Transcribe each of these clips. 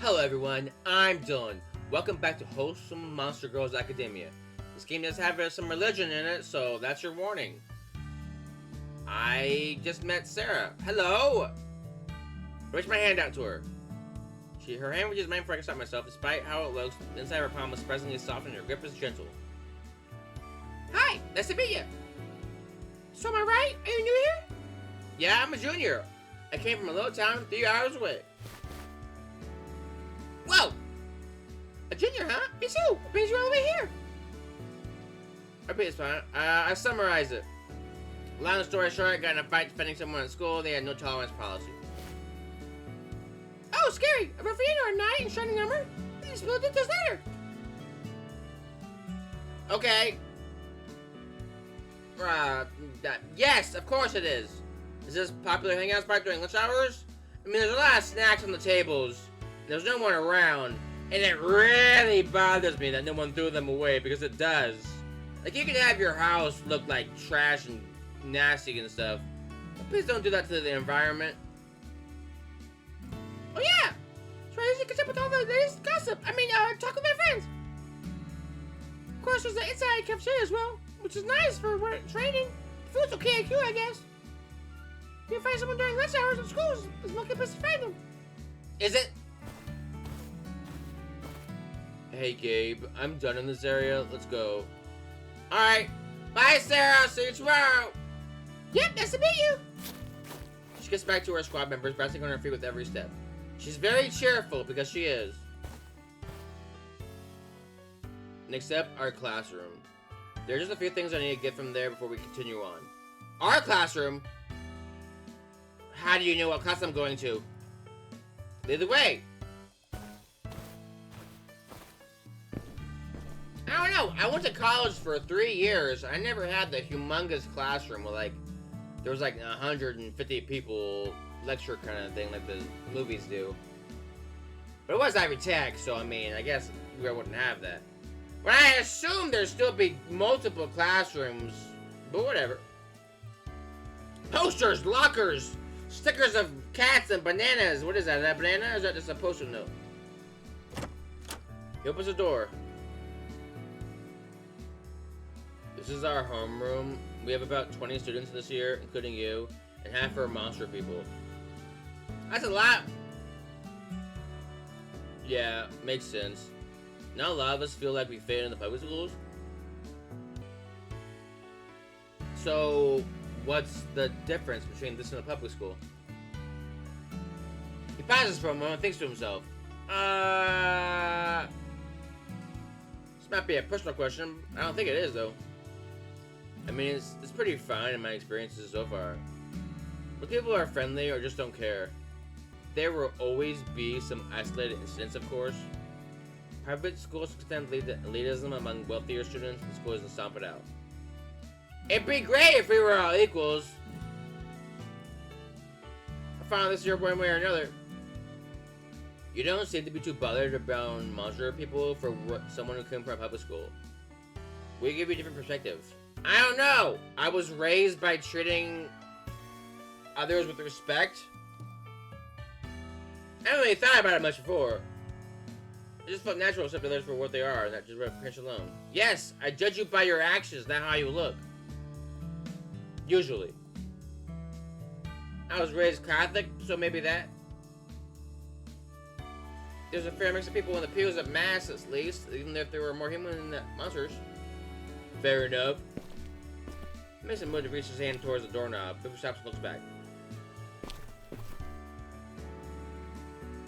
Hello everyone, I'm Dylan. Welcome back to Wholesome Monster Girls Academia. This game does have some religion in it, so that's your warning. I just met Sarah. Hello! I reached my hand out to her. Her hand reaches mine before I can stop myself. Despite how it looks, the inside of her palm is surprisingly soft and her grip is gentle. Hi, nice to meet you. So am I right? Are you new here? Yeah, I'm a junior. I came from a little town 3 hours away. Whoa! A junior, huh? Me too. What brings you all the way here? Okay, it's fine. I summarize it. Long story short, got in a fight defending someone at school. They had no tolerance policy. Oh, scary! A ruffian or a knight in shining armor? They just spilled this later. Okay. Yes, of course it is. Is this a popular hangout spot during lunch hours? I mean, there's a lot of snacks on the tables. There's no one around, and it really bothers me that no one threw them away, because it does. Like, you can have your house look like trash and nasty and stuff, but please don't do that to the environment. Oh yeah! So I usually catch up with all the latest gossip. Talk with my friends. Of course, there's the inside cafeteria as well, which is nice for training. The food's okay too, I guess. If you find someone during lunch hours at schools, it's not a good place to find them. Is it? Hey Gabe, I'm done in this area. Let's go. Alright. Bye Sarah, see you tomorrow. Yep, nice to meet you. She gets back to her squad members, bouncing on her feet with every step. She's very cheerful because she is. Next up, our classroom. There are just a few things I need to get from there before we continue on. Our classroom? How do you know what class I'm going to? Lead the way. I don't know. I went to college for 3 years. I never had the humongous classroom where, there was 150 people lecture kind of thing like the movies do. But it was Ivy Tech, so I guess we wouldn't have that. But I assume there'd still be multiple classrooms. But whatever. Posters, lockers, stickers of cats and bananas. What is that? Is that a banana or is that just a post-it note? He opens the door. This is our homeroom. We have about 20 students this year, including you, and half are monster people. That's a lot. Yeah, makes sense. Not a lot of us feel like we fit in the public schools. So, what's the difference between this and a public school? He pauses for a moment and thinks to himself. This might be a personal question. I don't think it is, though. It's pretty fine in my experiences so far. But people are friendly or just don't care. There will always be some isolated incidents, of course. Private schools extend elitism among wealthier students, and schools and stomp it out. It'd be great if we were all equals. I found this year one way or another. You don't seem to be too bothered about monster people for someone who came from a public school. We give you different perspectives. I don't know. I was raised by treating others with respect. I haven't really thought about it much before. It just felt natural to accept others for what they are, and not just reputation alone. Yes, I judge you by your actions, not how you look. Usually. I was raised Catholic, so maybe that. There's a fair mix of people in the pews at Mass, at least, even if there were more human than monsters. Fair enough. Mason Wood reaches his hand towards the doorknob. Booker stops and looks back.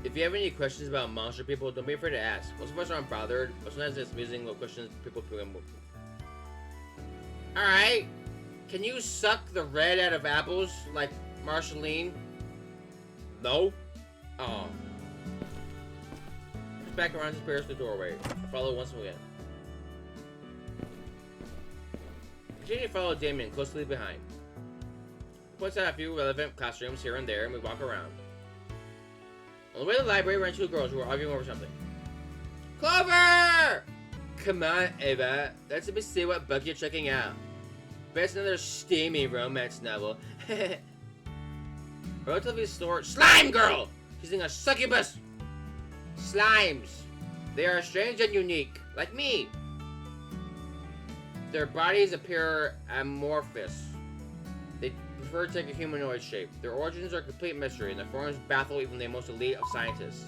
If you have any questions about monster people, don't be afraid to ask. Most of us aren't bothered, but sometimes it's amusing what questions people put in. Alright. Can you suck the red out of apples like Marceline? No? Oh. He's back around his parents to the doorway. I follow once again. Continue to follow Damien closely behind. He points out a few relevant classrooms here and there, and we walk around. On the way to the library, we run into two girls who are arguing over something. Clover! Come on, Ava. Let's see what book you're checking out. Bet it's another steamy romance novel. Relatively short. Slime girl! She's in a succubus! Slimes. They are strange and unique, like me. Their bodies appear amorphous. They prefer to take a humanoid shape. Their origins are a complete mystery, and their forms baffle even the most elite of scientists.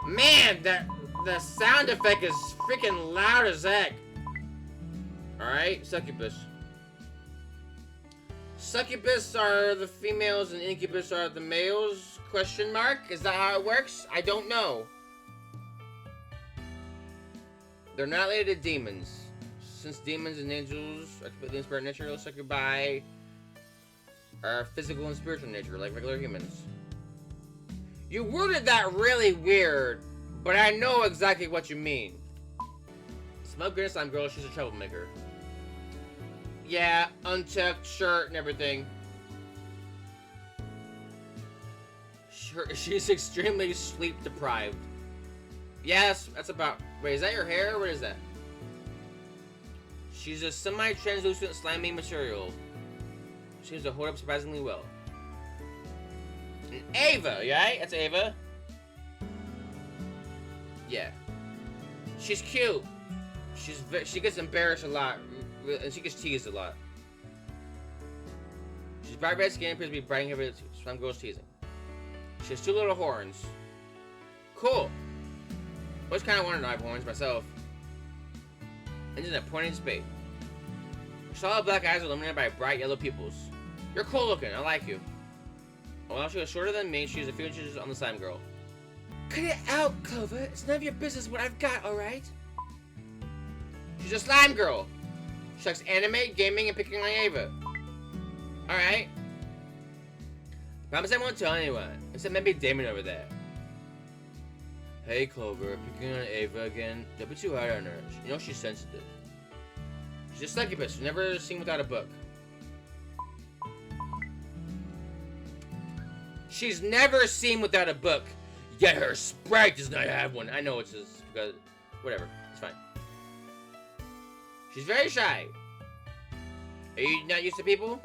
Man, the sound effect is freaking loud as heck. Alright, succubus. Succubus are the females and incubus are the males? Question mark? Is that how it works? I don't know. They're not related to demons. Since demons and angels are completely in spirit nature, succubi are physical and spiritual nature, like regular humans. You worded that really weird, but I know exactly what you mean. Smug Grin Slime Girl, she's a troublemaker. Yeah, untucked shirt and everything. She's extremely sleep deprived. Yes, that's about... Wait, is that your hair or what is that? She's a semi-translucent slimy material. She seems to hold up surprisingly well. And Ava, right? That's Ava. Yeah. She's cute. She gets embarrassed a lot, and she gets teased a lot. She's bright red skin, appears to be bright and heavy. Some girls teasing. She has 2 little horns. Cool. Always kind of wanted to have horns myself. And then a pointed spade. Her solid black eyes are illuminated by bright yellow pupils. You're cool looking. I like you. While she was shorter than me, she was a few inches on the slime girl. Cut it out, Clover. It's none of your business what I've got, alright? She's a slime girl. She likes anime, gaming, and picking on Ava. Alright. Promise I won't tell anyone. Except maybe Damon over there. Hey, Clover. Picking on Ava again. Don't be too hard on her. You know she's sensitive. She's a succubus. Never seen without a book. She's never seen without a book. Yet her sprite does not have one. I know it's just because... Whatever. It's fine. She's very shy. Are you not used to people?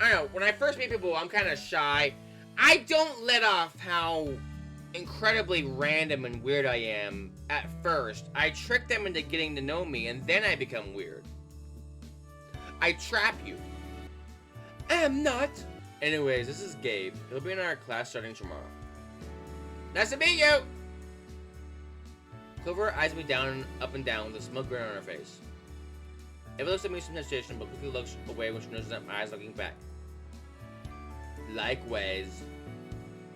I don't know. When I first meet people, I'm kind of shy. I don't let off how incredibly random and weird I am at first. I trick them into getting to know me, and then I become weird. I trap you. I am not. Anyways, this is Gabe. He'll be in our class starting tomorrow. Nice to meet you! Clover eyes me down, up and down with a smug grin on her face. Ava looks at me with some hesitation, but quickly looks away when she notices that my eyes looking back. Likewise.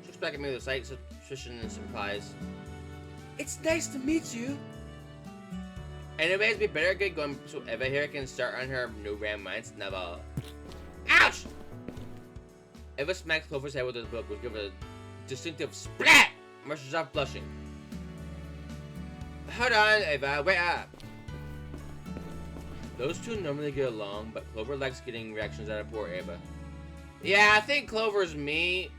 She looks back at me with a slight suspicion and replies, It's nice to meet you. Anyways, we better get going so Eva here can start on her new Ram Minds novel. Ouch! Eva smacks Clover's head with his book, which gives a distinctive splat! Rushes off blushing. Hold on, Eva, wait up! Those two normally get along, but Clover likes getting reactions out of poor Eva. Yeah, I think Clover's me.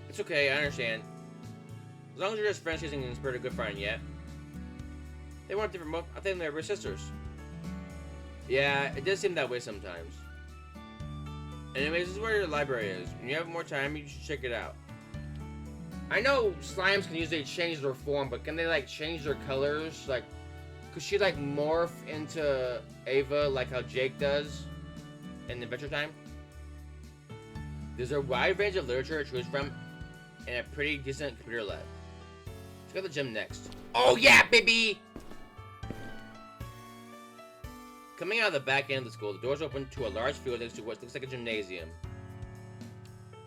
It's okay, I understand. As long as you're just friends chasing and spirit a good friend, yeah? They weren't different, I think they were sisters. Yeah, it does seem that way sometimes. Anyways, this is where your library is. When you have more time, you should check it out. I know slimes can usually change their form, but can they, like, change their colors? Like, could she, like, morph into Ava like how Jake does in Adventure Time? There's a wide range of literature to choose from and a pretty decent computer lab. Let's go to the gym next. Oh, yeah, baby! Coming out of the back end of the school, the doors open to a large field next to what looks like a gymnasium.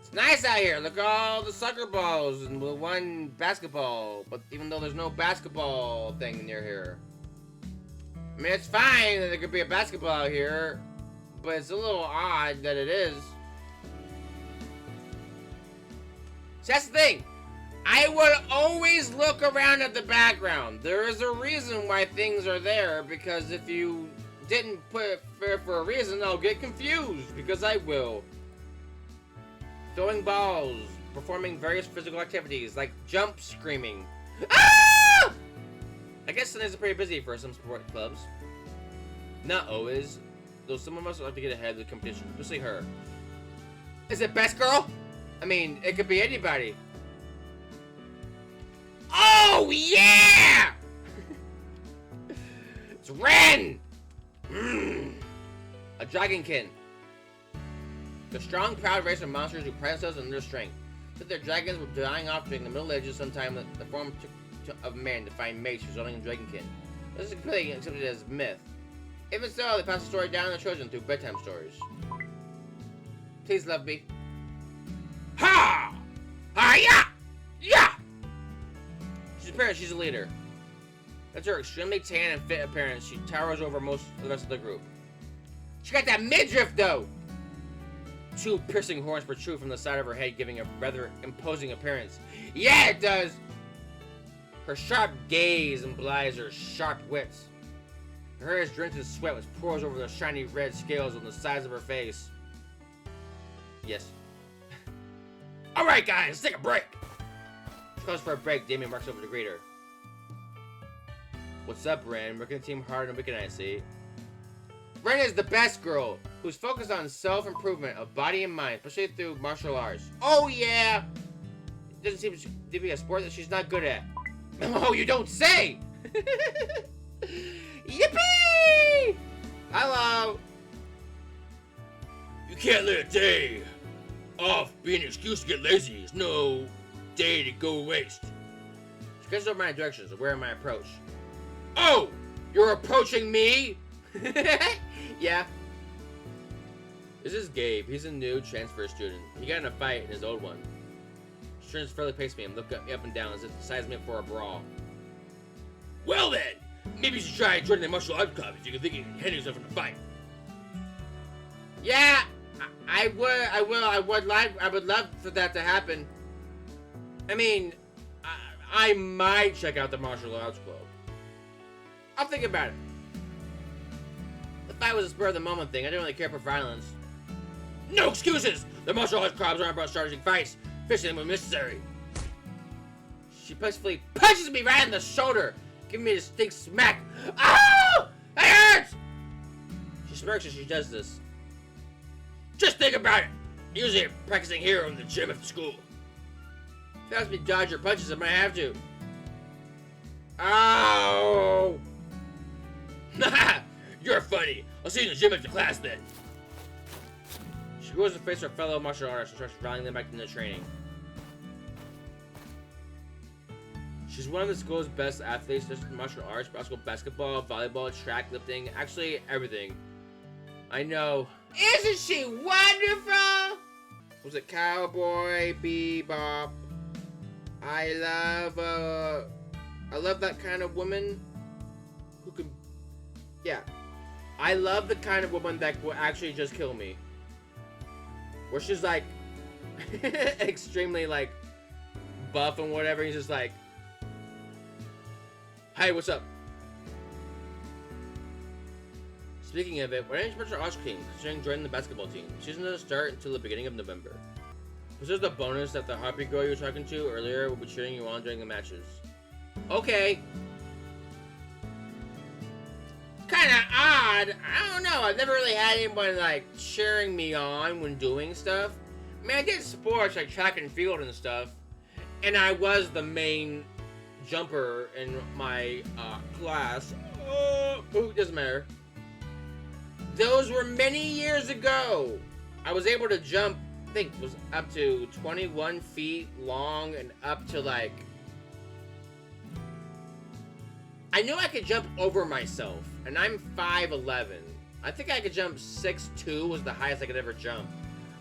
It's nice out here. Look at all the soccer balls and the one basketball. But even though there's no basketball thing near here. I mean, it's fine that there could be a basketball out here, but it's a little odd that it is. So that's the thing. I would always look around at the background. There is a reason why things are there, because if you didn't put it there for a reason, I'll get confused, because I will. Throwing balls, performing various physical activities, like jump screaming. Ah! I guess Sundays are pretty busy for some sport clubs. Not always, though some of us like to get ahead of the competition, especially her. Is it best girl? I mean, it could be anybody. Oh, yeah! It's Wren! A dragonkin. The strong, proud race of monsters who pride themselves on their strength. But their dragons were dying off during the Middle Ages sometime the form of man to find mates resulting in dragonkin. This is completely accepted as myth. Even so, they pass the story down to their children through bedtime stories. Please love me. Ha! Ha-ya! Yeah! She's a leader. That's her extremely tan and fit appearance. She towers over most of the rest of the group. She got that midriff, though! 2 piercing horns protrude from the side of her head, giving a rather imposing appearance. Yeah, it does! Her sharp gaze implies her sharp wits. Her hair is drenched in sweat, which pours over the shiny red scales on the sides of her face. Yes. Alright, guys, let's take a break! She calls for a break. Damien walks over to greet her. What's up, Wren? Working the team hard and weekend, I see. Wren is the best girl, who's focused on self-improvement of body and mind, especially through martial arts. Oh, yeah! It doesn't seem to be a sport that she's not good at. Oh, you don't say! Yippee! Hello! You can't let a day off be an excuse to get lazy. It's no day to go waste. She gets over my directions, aware of my approach. Oh! You're approaching me? Yeah. This is Gabe. He's a new transfer student. He got in a fight in his old one. Students fairly pace me and look up and down as if to size me up for a brawl. Well then, maybe you should try joining the martial arts club if you can think you can handle yourself in a fight. Yeah, I would love for that to happen. I mean, I might check out the martial arts club. I'll think about it. The fight was a spur of the moment thing. I didn't really care for violence. No excuses! The martial arts clubs aren't about starting fights. Fishing them when necessary. She playfully punches me right in the shoulder, giving me a distinct smack. Oh! It hurts! She smirks as she does this. Just think about it. Usually I'm practicing here in the gym after school. If it helps me dodge your punches, I might have to. Oh! You're funny. I'll see you in the gym after class then. She goes to face her fellow martial artists and starts rallying them back into training. She's one of the school's best athletes, just in martial arts, basketball, volleyball, track, lifting, actually everything. I know. Isn't she wonderful? Was it Cowboy Bebop? I love that kind of woman who can, yeah. I love the kind of woman that will actually just kill me. Where she's like, extremely like, buff and whatever, he's just like, hey, what's up? Speaking of it, why didn't you mention Arch King, considering joining the basketball team? She's not to start until the beginning of November. Was there the bonus that the Harpy girl you were talking to earlier will be cheering you on during the matches? Okay. Kinda odd. I don't know. I've never really had anyone like cheering me on when doing stuff. I mean, I did sports like track and field and stuff, and I was the main jumper in my class. Doesn't matter. Those were many years ago. I was able to jump, I think it was up to 21 feet long and up to like, I knew I could jump over myself, and I'm 5'11". I think I could jump 6'2" was the highest I could ever jump.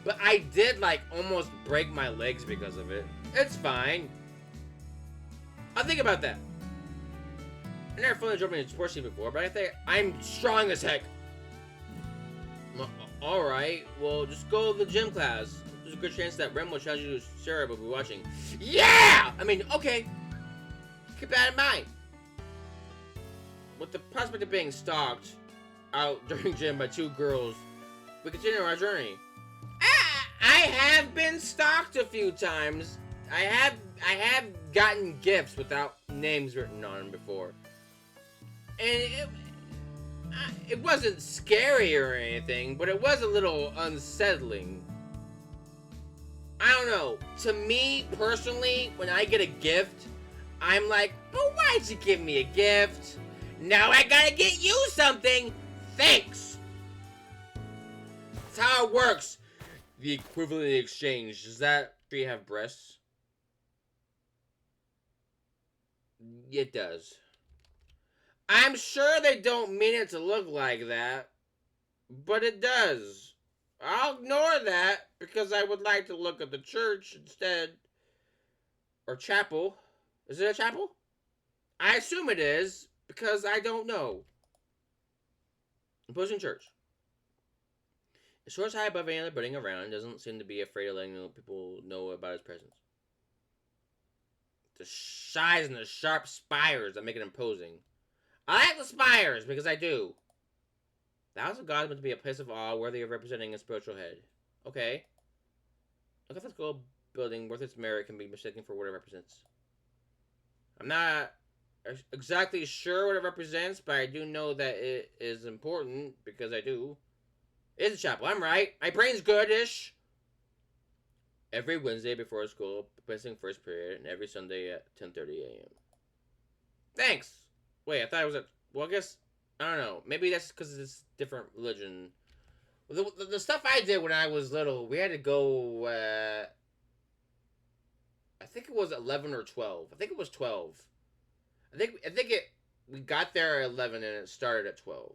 But I did like almost break my legs because of it. It's fine. I'll think about that. I never fully jumped in a sports team before, but I think I'm strong as heck. Alright, well, just go to the gym class. There's a good chance that Wren will challenge you to Sarah will be watching. Yeah! I mean, okay. Keep that in mind. With the prospect of being stalked out during gym by 2 girls, we continue our journey. I have been stalked a few times. I have gotten gifts without names written on them before. And it wasn't scary or anything, but it was a little unsettling. I don't know. To me, personally, when I get a gift, I'm like, but why'd you give me a gift? Now I gotta get you something. Thanks. That's how it works. The equivalent exchange. Does that tree have breasts? It does. I'm sure they don't mean it to look like that, but it does. I'll ignore that because I would like to look at the church instead. Or chapel. Is it a chapel? I assume it is because I don't know. Imposing church. It soars high above any other building around and doesn't seem to be afraid of letting people know about its presence. The size and the sharp spires that make it imposing. I like the spires because I do. The house of God is meant to be a place of awe worthy of representing a spiritual head. Okay. A cathedral building worth its merit can be mistaken for what it represents. I'm not exactly sure what it represents, but I do know that it is important because I do. It's a chapel. I'm right. My brain's good-ish. Every Wednesday before school, passing first period, and every Sunday at 10:30 a.m. Thanks. Wait, I thought it was a... Well, I guess... I don't know. Maybe that's because it's different religion. The stuff I did when I was little, we had to go... I think it was 11 or 12. I think it was 12. I think it... We got there at 11 and it started at 12.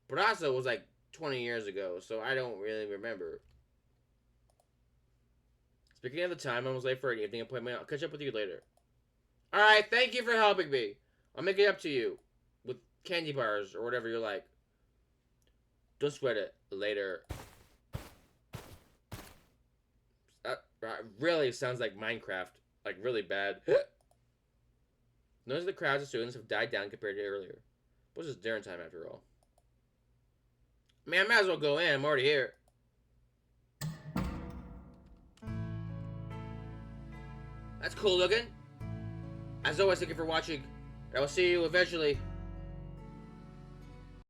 But also, it was like 20 years ago, so I don't really remember. Speaking of the time, I was late for an evening appointment. I'll catch up with you later. Alright, thank you for helping me. I'll make it up to you. With candy bars or whatever you like. Don't sweat it. Later. That really sounds like Minecraft. Like, really bad. Notice the crowds of students have died down compared to earlier. But it's just dinner time after all. Man, I might as well go in. I'm already here. That's cool looking. As always, thank you for watching. I will see you eventually.